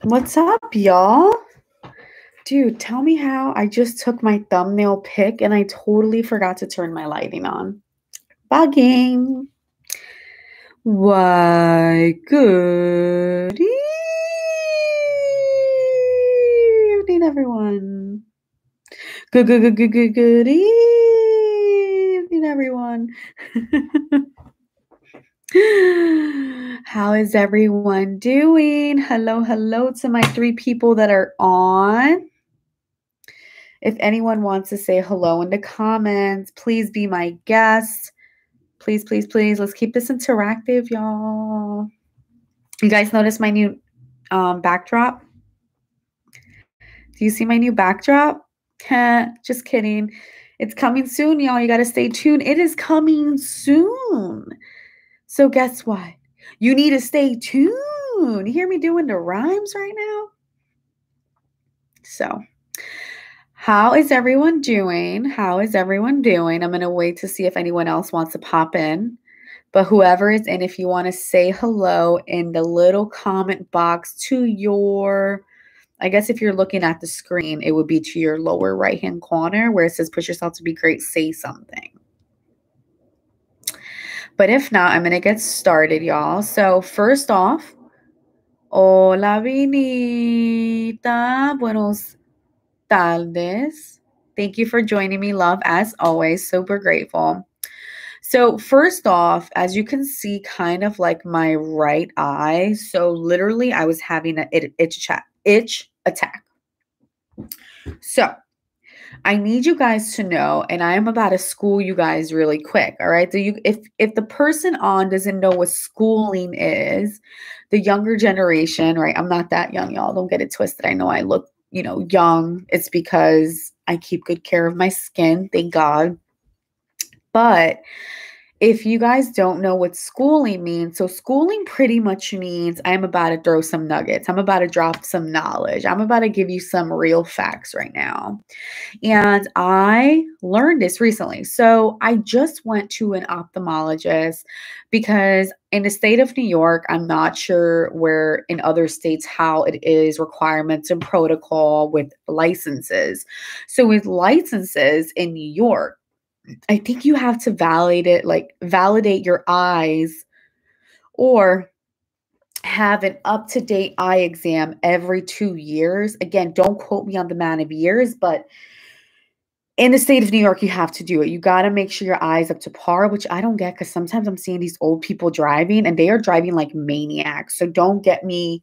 What's up, y'all? Dude, tell me how I just took my thumbnail pic and I totally forgot to turn my lighting on. Bugging. Why, good evening, everyone. Good evening, everyone. How is everyone doing? Hello to my 3 people that are on. If anyone wants to say hello in the comments, please be my guest. Please. Let's keep this interactive, y'all. You guys notice my new backdrop? Do you see my new backdrop? Just kidding. It's coming soon, y'all. You got to stay tuned. It is coming soon. So guess what? You need to stay tuned. You hear me doing the rhymes right now? So, how is everyone doing? I'm going to wait to see if anyone else wants to pop in. But whoever is in, if you want to say hello in the little comment box to your, I guess if you're looking at the screen, it would be to your lower right-hand corner where it says push yourself to be great, say something. But if not, I'm going to get started, y'all. So first off, hola, Vinita. Buenos tardes. Thank you for joining me, love, as always. Super grateful. So first off, as you can see, kind of like my right eye. So literally I was having an itch attack. So I need you guys to know, and I am about to school you guys really quick. All right. So if the person on doesn't know what schooling is, the younger generation, right? I'm not that young, y'all. Don't get it twisted. I know I look, young. It's because I keep good care of my skin. Thank God. But if you guys don't know what schooling means, so schooling pretty much means I'm about to throw some nuggets. I'm about to drop some knowledge. I'm about to give you some real facts right now. And I learned this recently. So I just went to an ophthalmologist because in the state of New York, I'm not sure where in other states how it is, requirements and protocol with licenses. So with licenses in New York, I think you have to validate your eyes or have an up-to-date eye exam every 2 years. Again, don't quote me on the amount of years, but in the state of New York, you have to do it. You got to make sure your eye's up to par, which I don't get because sometimes I'm seeing these old people driving and they are driving like maniacs. So don't get me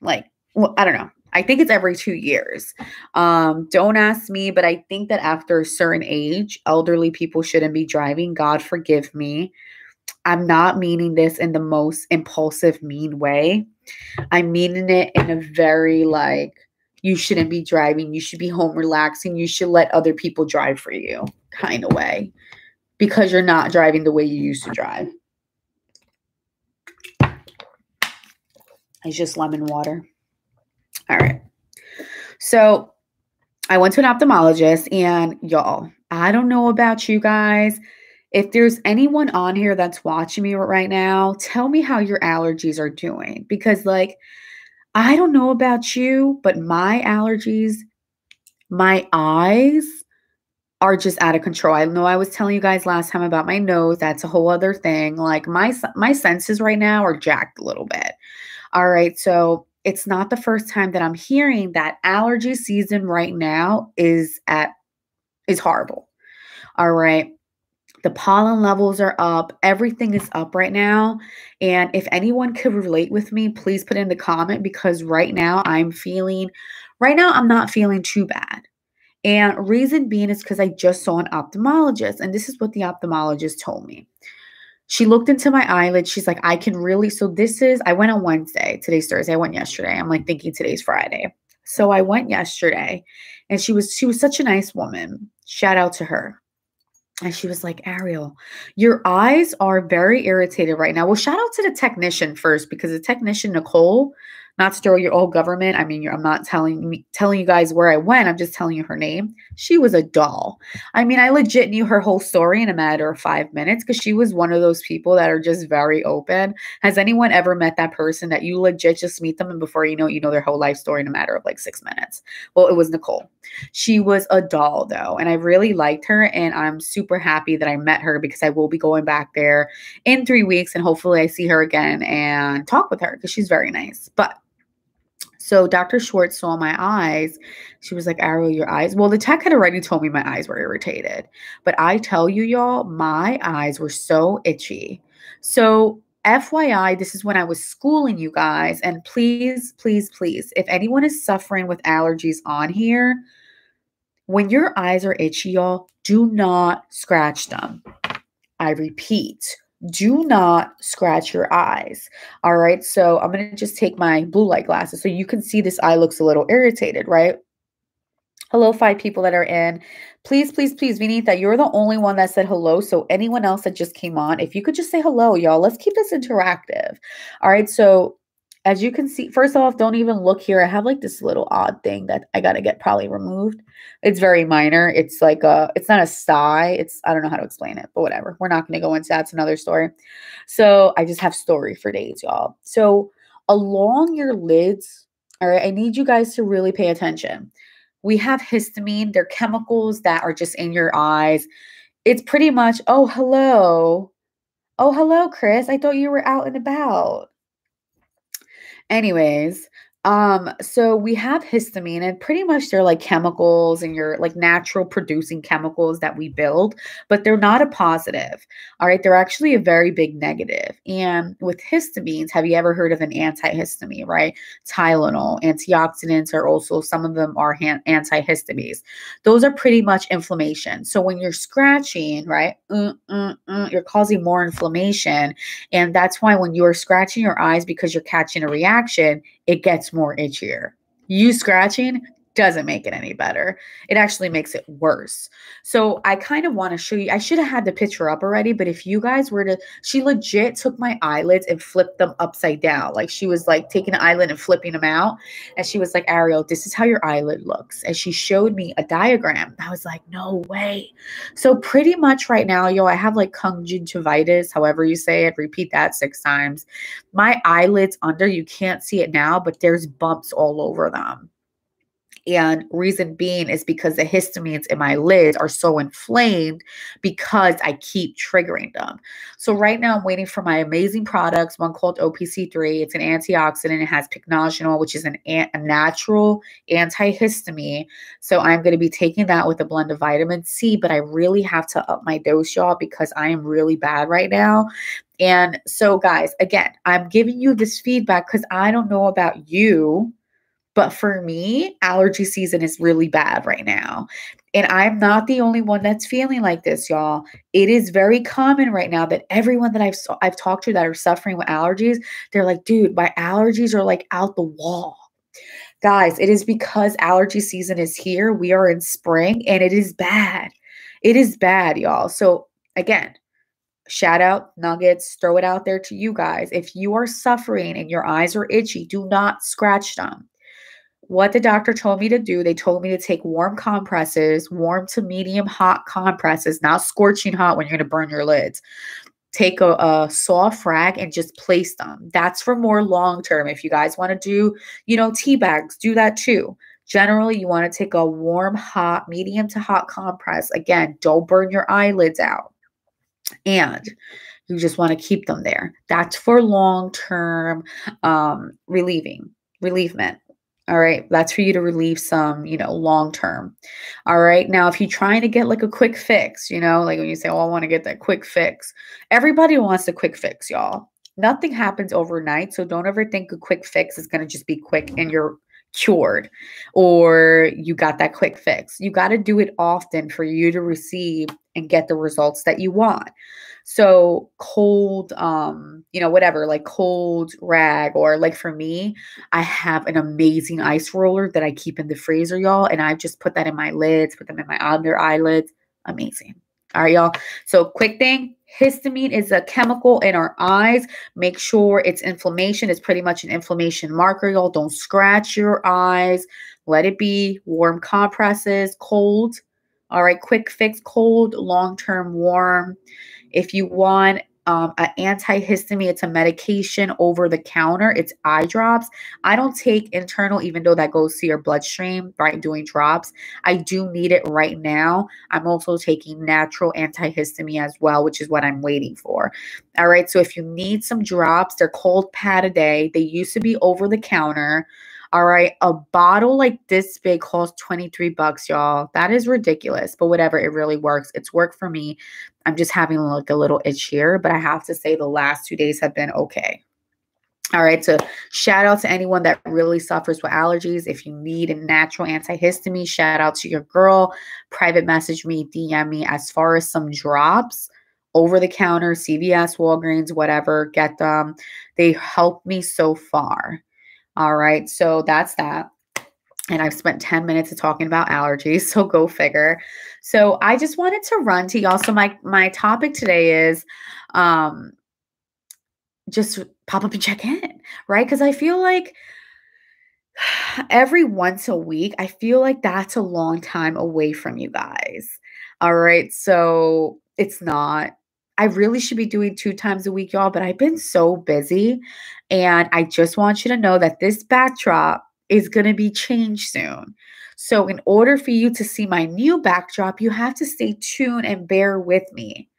I don't know. I think it's every 2 years. Don't ask me, but I think that after a certain age, elderly people shouldn't be driving. God forgive me. I'm not meaning this in the most impulsive, mean way. I'm meaning it in a very you shouldn't be driving. You should be home relaxing. You should let other people drive for you kind of way because you're not driving the way you used to drive. It's just lemon water. All right. So I went to an ophthalmologist and y'all, I don't know about you guys. If there's anyone on here that's watching me right now, tell me how your allergies are doing because I don't know about you, but my allergies, my eyes are just out of control. I know I was telling you guys last time about my nose. That's a whole other thing. Like my senses right now are jacked a little bit. All right. So it's not the first time that I'm hearing that allergy season right now is horrible. All right. The pollen levels are up. Everything is up right now. And if anyone could relate with me, please put in the comment because right now I'm not feeling too bad. And reason being is because I just saw an ophthalmologist. And this is what the ophthalmologist told me. She looked into my eyelids. She's like, I went on Wednesday. Today's Thursday. I went yesterday. I'm thinking today's Friday. So I went yesterday and she was such a nice woman. Shout out to her. And she was like, Ariel, your eyes are very irritated right now. Well, shout out to the technician first because the technician, Nicole, Not to throw your old government. I mean, I'm not telling you guys where I went. I'm just telling you her name. She was a doll. I mean, I legit knew her whole story in a matter of 5 minutes because she was one of those people that are just very open. Has anyone ever met that person that you legit just meet them and before you know their whole life story in a matter of like 6 minutes? Well, it was Nicole. She was a doll though, and I really liked her, and I'm super happy that I met her because I will be going back there in 3 weeks, and hopefully I see her again and talk with her because she's very nice. But so Dr. Schwartz saw my eyes. She was like, Ariel, your eyes. Well, the tech had already told me my eyes were irritated. But I tell you, y'all, my eyes were so itchy. So FYI, this is when I was schooling you guys. And please, please, please, if anyone is suffering with allergies on here, when your eyes are itchy, y'all, do not scratch them. I repeat, do not scratch your eyes. All right. So I'm going to just take my blue light glasses so you can see this eye looks a little irritated, right? Hello, 5 people that are in. Please, please, please, Vinita, you're the only one that said hello. So anyone else that just came on, if you could just say hello, y'all, let's keep this interactive. All right. So as you can see, first off, don't even look here. I have like this little odd thing that I got to get probably removed. It's very minor. It's like it's not a sty. I don't know how to explain it, but whatever. We're not going to go into that. It's another story. So I just have story for days, y'all. So along your lids, all right, I need you guys to really pay attention. We have histamine. They're chemicals that are just in your eyes. It's pretty much, oh, hello. Oh, hello, Chris. I thought you were out and about. Anyways, so we have histamine, and pretty much they're like chemicals and your like natural producing chemicals that we build, but they're not a positive. All right, they're actually a very big negative. And with histamines, have you ever heard of an antihistamine, right? Tylenol, antioxidants are also, some of them are antihistamines. Those are pretty much inflammation. So when you're scratching, right, you're causing more inflammation. And that's why when you're scratching your eyes because you're catching a reaction, it gets more itchier. You scratching doesn't make it any better. It actually makes it worse. So I kind of want to show you, I should have had the picture up already, but if you guys were to, she legit took my eyelids and flipped them upside down. Like she was like taking an eyelid and flipping them out. And she was like, Ariel, this is how your eyelid looks. And she showed me a diagram. I was like, no way. So pretty much right now, I have like conjunctivitis, however you say it, repeat that 6 times. My eyelids under, you can't see it now, but there's bumps all over them. And reason being is because the histamines in my lids are so inflamed because I keep triggering them. So right now I'm waiting for my amazing products, one called OPC3. It's an antioxidant. It has pycnogenol, which is a natural antihistamine. So I'm going to be taking that with a blend of vitamin C, but I really have to up my dose, y'all, because I am really bad right now. And so guys, again, I'm giving you this feedback because I don't know about you, but for me, allergy season is really bad right now. And I'm not the only one that's feeling like this, y'all. It is very common right now that everyone that I've talked to that are suffering with allergies, they're like, dude, my allergies are like out the wall. Guys, it is because allergy season is here. We are in spring and it is bad. It is bad, y'all. So again, shout out nuggets, throw it out there to you guys. If you are suffering and your eyes are itchy, do not scratch them. What the doctor told me to do, they told me to take warm compresses, warm to medium hot compresses, not scorching hot when you're going to burn your lids. Take a soft rag and just place them. That's for more long term. If you guys want to do, tea bags, do that too. Generally, you want to take a warm, hot, medium to hot compress. Again, don't burn your eyelids out. And you just want to keep them there. That's for long-term relievement. All right. That's for you to relieve some, long-term. All right. Now, if you're trying to get like a quick fix, like when you say, oh, I want to get that quick fix. Everybody wants a quick fix, y'all. Nothing happens overnight. So don't ever think a quick fix is going to just be quick and you're cured or you got that quick fix. You got to do it often for you to receive and get the results that you want. So cold, whatever, like cold rag, or like for me, I have an amazing ice roller that I keep in the freezer, y'all. And I just put that in my lids, put them in my under eyelids. Amazing. All right, y'all. So quick thing, Histamine is a chemical in our eyes. Make sure it's inflammation. It's pretty much an inflammation marker, y'all. Don't scratch your eyes. Let it be. Warm compresses, cold. All right, quick fix, cold, long-term warm. If you want an antihistamine, it's a medication over the counter. It's eye drops. I don't take internal, even though that goes to your bloodstream, right? Doing drops. I do need it right now. I'm also taking natural antihistamine as well, which is what I'm waiting for. All right. So if you need some drops, they're cold pad a day. They used to be over the counter. All right. A bottle like this big costs $23, y'all. That is ridiculous, but whatever. It really works. It's worked for me. I'm just having like a little itch here, but I have to say the last 2 days have been okay. All right. So shout out to anyone that really suffers with allergies. If you need a natural antihistamine, shout out to your girl. Private message me, DM me. As far as some drops, over the counter, CVS, Walgreens, whatever, get them. They help me so far. All right. So that's that. And I've spent 10 minutes talking about allergies, so go figure. So I just wanted to run to y'all. So my topic today is just pop up and check in, right? Because I feel like every once a week, I feel like that's a long time away from you guys. All right. So it's not. I really should be doing 2 times a week, y'all, but I've been so busy. And I just want you to know that this backdrop is going to be changed soon. So in order for you to see my new backdrop, you have to stay tuned and bear with me.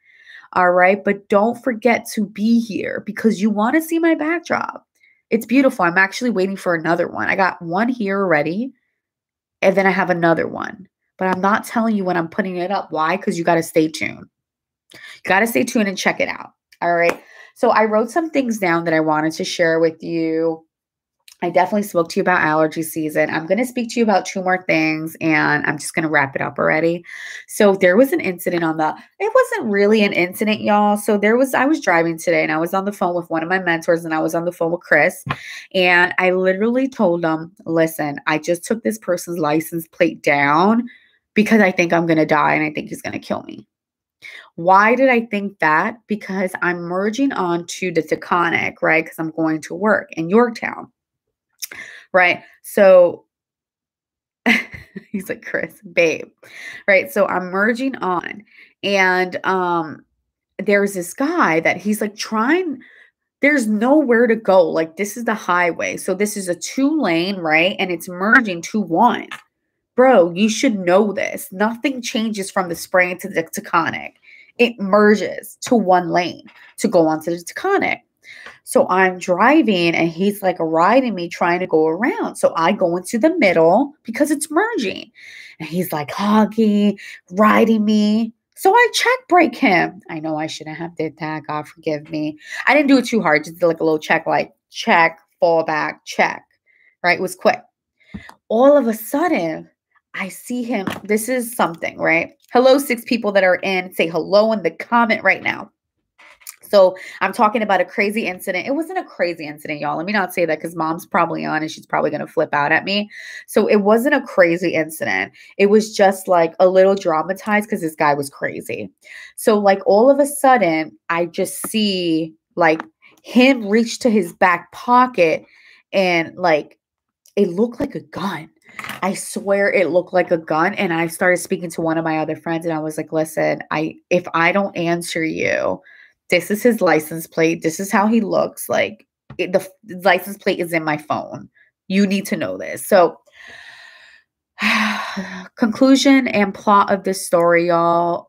All right. But don't forget to be here because you want to see my backdrop. It's beautiful. I'm actually waiting for another one. I got one here already, and then I have another one. But I'm not telling you when I'm putting it up. Why? Because you got to stay tuned. You got to stay tuned and check it out. All right. So I wrote some things down that I wanted to share with you. I definitely spoke to you about allergy season. I'm going to speak to you about 2 more things and I'm just going to wrap it up already. So there was an incident it wasn't really an incident, y'all. So I was driving today and I was on the phone with one of my mentors and I was on the phone with Chris. And I literally told him, listen, I just took this person's license plate down because I think I'm going to die and I think he's going to kill me. Why did I think that? Because I'm merging on to the Taconic, right? Because I'm going to work in Yorktown. Right. So he's like, Chris, babe. Right. So I'm merging on. And there's this guy that he's like there's nowhere to go. Like this is the highway. So this is a 2-lane, right? And it's merging to 1. Bro, you should know this. Nothing changes from the Spring to the Taconic. It merges to 1 lane to go onto the Taconic. So I'm driving and he's like riding me trying to go around. So I go into the middle because it's merging. And he's like hogging, riding me. So I check brake him. I know I shouldn't have did that. God forgive me. I didn't do it too hard. Just did like a little check, like check, fall back, check. Right? It was quick. All of a sudden, I see him. This is something, right? Hello, 6 people that are in. Say hello in the comment right now. So I'm talking about a crazy incident. It wasn't a crazy incident, y'all. Let me not say that because mom's probably on and she's probably going to flip out at me. So it wasn't a crazy incident. It was just like a little dramatized because this guy was crazy. So like all of a sudden, I just see like him reach to his back pocket and like it looked like a gun. I swear it looked like a gun. And I started speaking to one of my other friends and I was like, listen, if I don't answer you, this is his license plate. This is how he looks. Like the license plate is in my phone. You need to know this. So conclusion and plot of this story, y'all.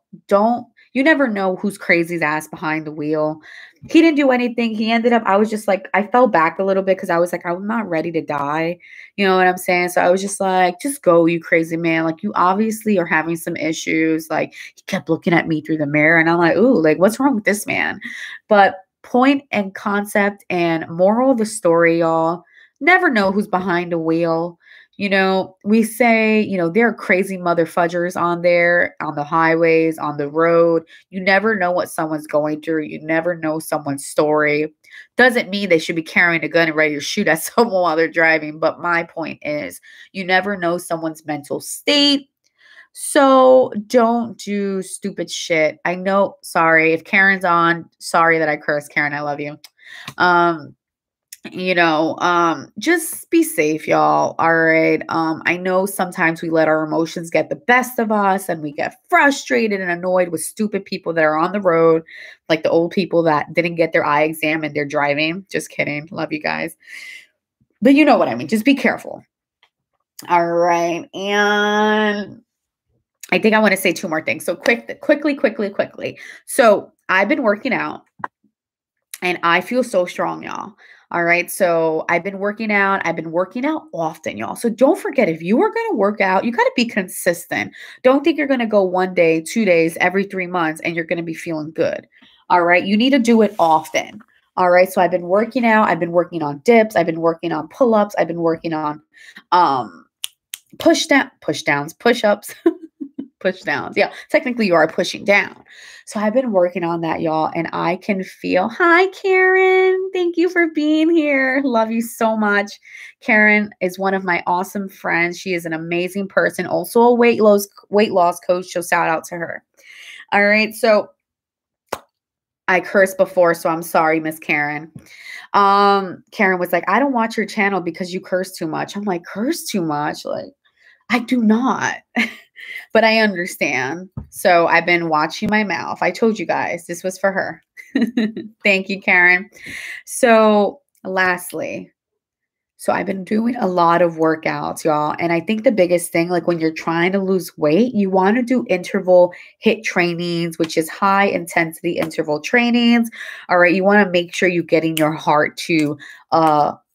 You never know who's crazy's ass behind the wheel. He didn't do anything. He ended up, I was just like, I fell back a little bit because I was like, I'm not ready to die. You know what I'm saying? So I was just like, just go, you crazy man. Like, you obviously are having some issues. Like, he kept looking at me through the mirror and I'm like, ooh, like, what's wrong with this man? But point and concept and moral of the story, y'all, never know who's behind the wheel. You know, we say, there are crazy mother fudgers on there, on the highways, on the road. You never know what someone's going through. You never know someone's story. Doesn't mean they should be carrying a gun and ready to shoot at someone while they're driving. But my point is, you never know someone's mental state. So don't do stupid shit. I know, sorry. If Karen's on, sorry that I cursed. Karen, I love you. Um, just be safe, y'all. All right. I know sometimes we let our emotions get the best of us and we get frustrated and annoyed with stupid people that are on the road, like the old people that didn't get their eye exam and they're driving. Just kidding. Love you guys. But you know what I mean. Just be careful. All right. And I think I want to say two more things. So quickly. So I've been working out and I feel so strong, y'all. All right. So I've been working out. I've been working out often, y'all. So don't forget, if you are going to work out, you got to be consistent. Don't think you're going to go 1 day, 2 days, every 3 months, and you're going to be feeling good. All right. You need to do it often. All right. So I've been working out. I've been working on dips. I've been working on pull-ups. I've been working on push-ups. Push downs. Yeah, technically you are pushing down. So I've been working on that, y'all, and I can feel. Hi, Karen. Thank you for being here. Love you so much. Karen is one of my awesome friends. She is an amazing person, also a weight loss coach. So shout out to her. All right. So I cursed before, so I'm sorry, Miss Karen. Karen was like, I don't watch your channel because you curse too much. I'm like, curse too much? Like, I do not. But I understand. So I've been watching my mouth. I told you guys this was for her. Thank you, Karen. So lastly, so I've been doing a lot of workouts, y'all. And I think the biggest thing, like when you're trying to lose weight, you want to do interval HIIT trainings, which is high intensity interval trainings. All right. You want to make sure you're getting your heart to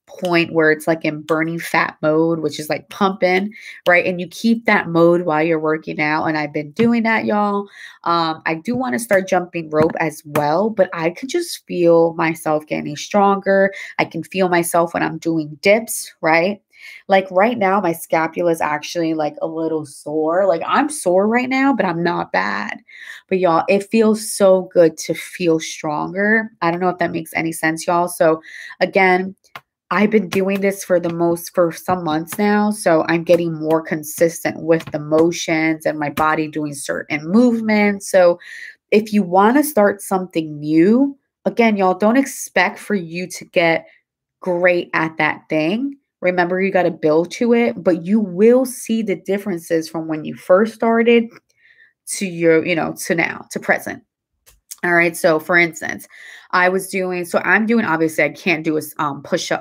point where it's like in burning fat mode, which is like pumping, right? And you keep that mode while you're working out. And I've been doing that, y'all. I do want to start jumping rope as well, but I could just feel myself getting stronger. I can feel myself when I'm doing dips, right? Like right now, my scapula is actually like a little sore. Like I'm sore right now, but I'm not bad. But y'all, it feels so good to feel stronger. I don't know if that makes any sense, y'all. So again, I've been doing this for some months now. So I'm getting more consistent with the motions and my body doing certain movements. So if you want to start something new, again, y'all, don't expect for you to get great at that thing. Remember, you got to build to it, but you will see the differences from when you first started to to now, to present. All right. So for instance, I'm doing, obviously I can't do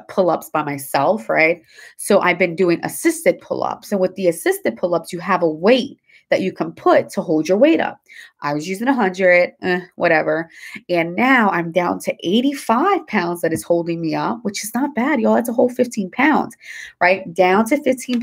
pull-ups by myself, right? So I've been doing assisted pull-ups. And with the assisted pull-ups, you have a weight that you can put to hold your weight up. I was using 100, whatever. And now I'm down to 85 pounds that is holding me up, which is not bad, y'all. That's a whole 15 pounds, right? Down 15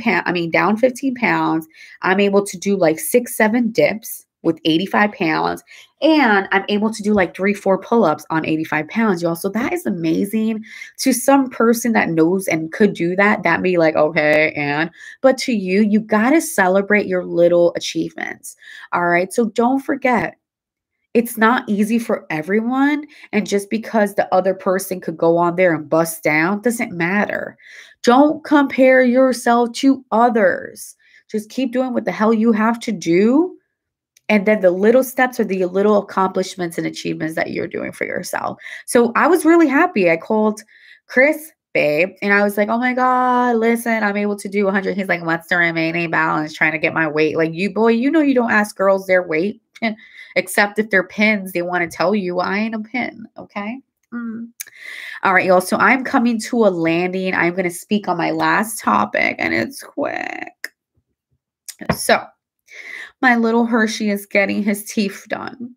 pounds. I'm able to do like 6, 7 dips with 85 pounds. And I'm able to do like 3, 4 pull-ups on 85 pounds, y'all. So that is amazing. To some person that knows and could do that, that be like, okay, but to you, you got to celebrate your little achievements. All right. So don't forget, it's not easy for everyone. And just because the other person could go on there and bust down doesn't matter. Don't compare yourself to others. Just keep doing what the hell you have to do. And then the little steps are the little accomplishments and achievements that you're doing for yourself. So I was really happy. I called Chris, babe, and I was like, oh my God, listen, I'm able to do 100. He's like, what's the remaining balance? Trying to get my weight. Like, you, boy, you don't ask girls their weight, except if they're pins. They want to tell you, I ain't a pin. Okay. All right, y'all. So I'm coming to a landing. I'm going to speak on my last topic, and it's quick. So my little Hershey is getting his teeth done.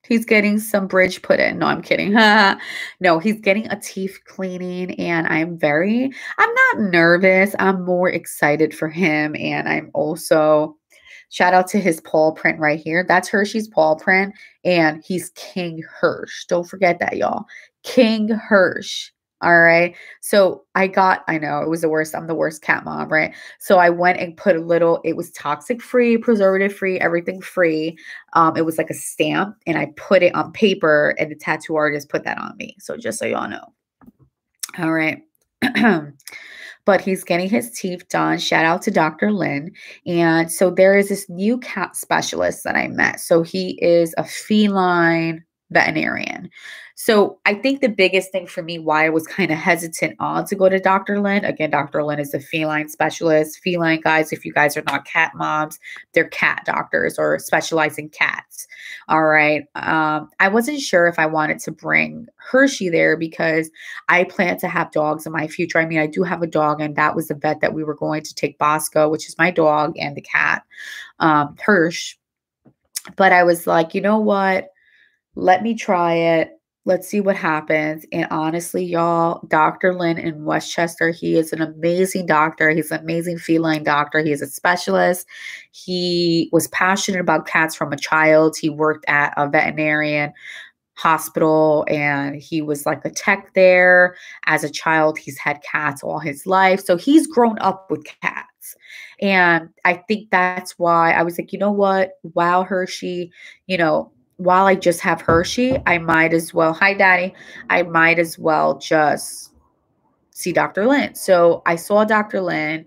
He's getting some bridge put in. No, I'm kidding. No, he's getting a teeth cleaning, and I'm not nervous. I'm more excited for him. And I'm also, shout out to his paw print right here. That's Hershey's paw print, and he's King Hirsch. Don't forget that, y'all. King Hirsch. All right. So I know it was the worst. I'm the worst cat mom, right? So I went and put it was toxic free, preservative free, everything free. It was like a stamp, and I put it on paper, and the tattoo artist put that on me. So just so y'all know. All right. but he's getting his teeth done. Shout out to Dr. Lynn. And so there is this new cat specialist that I met. So he is a feline veterinarian. So I think the biggest thing for me why I was kind of hesitant on to go to Dr. Lynn, again, Dr. Lynn is a feline specialist. Feline guys, if you guys are not cat moms, they're cat doctors or specialize in cats. All right. I wasn't sure if I wanted to bring Hershey there because I plan to have dogs in my future. I mean, I do have a dog, and that was the vet that we were going to take Bosco, which is my dog, and the cat, Hirsch. But I was like, you know what? Let me try it. Let's see what happens. And honestly, y'all, Dr. Lynn in Westchester, he is an amazing doctor. He's an amazing feline doctor. He is a specialist. He was passionate about cats from a child. He worked at a veterinarian hospital and he was like a tech there as a child. He's had cats all his life. So he's grown up with cats. And I think that's why I was like, you know what? Wow, Hershey, while I just have Hershey, I might as well, hi, Daddy, I might as well just see Dr. Lynn. So I saw Dr. Lynn.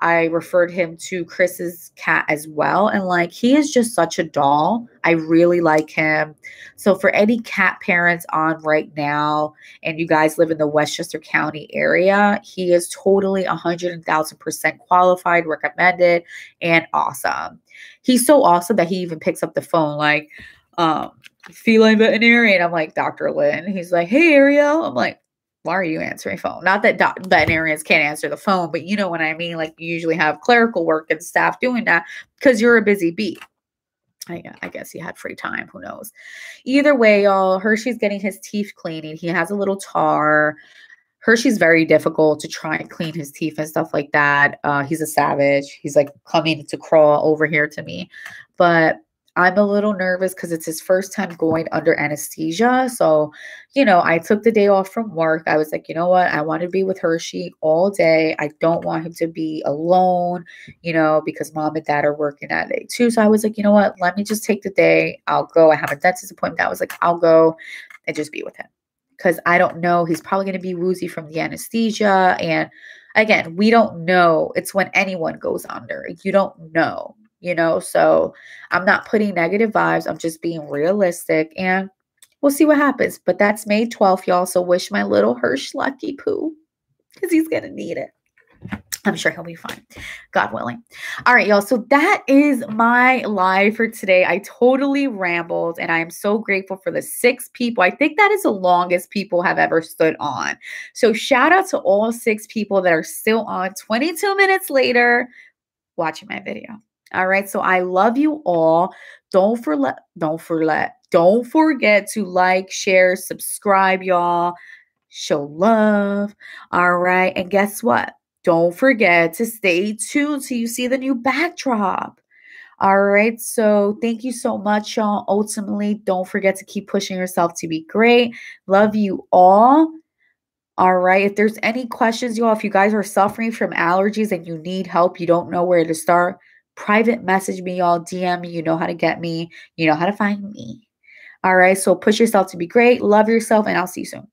I referred him to Chris's cat as well. And like, he is just such a doll. I really like him. So for any cat parents on right now, and you guys live in the Westchester County area, he is totally 100,000% qualified, recommended, and awesome. He's so awesome that he even picks up the phone like, feline veterinarian. I'm like, Dr. Lynn. He's like, hey, Ariel. I'm like, why are you answering phone? Not that veterinarians can't answer the phone, but you know what I mean? Like you usually have clerical work and staff doing that because you're a busy bee. I guess he had free time. Who knows? Either way, y'all, Hershey's getting his teeth cleaning. He has a little tar. Hershey's very difficult to try and clean his teeth and stuff like that. He's a savage. He's like coming to crawl over here to me. But I'm a little nervous because it's his first time going under anesthesia. So, I took the day off from work. I was like, you know what? I want to be with Hershey all day. I don't want him to be alone, because mom and dad are working that day too. So I was like, you know what? Let me just take the day. I'll go. I have a dentist appointment. I was like, I'll go and just be with him because I don't know. He's probably going to be woozy from the anesthesia. And again, we don't know. It's when anyone goes under. You don't know. So I'm not putting negative vibes. I'm just being realistic and we'll see what happens. But that's May 12th, y'all. So wish my little Hirsch lucky poo because he's going to need it. I'm sure he'll be fine. God willing. All right, y'all. So that is my live for today. I totally rambled and I am so grateful for the 6 people. I think that is the longest people have ever stood on. So shout out to all 6 people that are still on 22 minutes later watching my video. All right. So I love you all. Don't forget to like, share, subscribe, y'all. Show love. All right. And guess what? Don't forget to stay tuned till you see the new backdrop. All right. So thank you so much, y'all. Ultimately, don't forget to keep pushing yourself to be great. Love you all. All right. If there's any questions, y'all, if you guys are suffering from allergies and you need help, you don't know where to start, private message me, y'all. DM me. You know how to get me. You know how to find me. All right. So push yourself to be great. Love yourself. And I'll see you soon.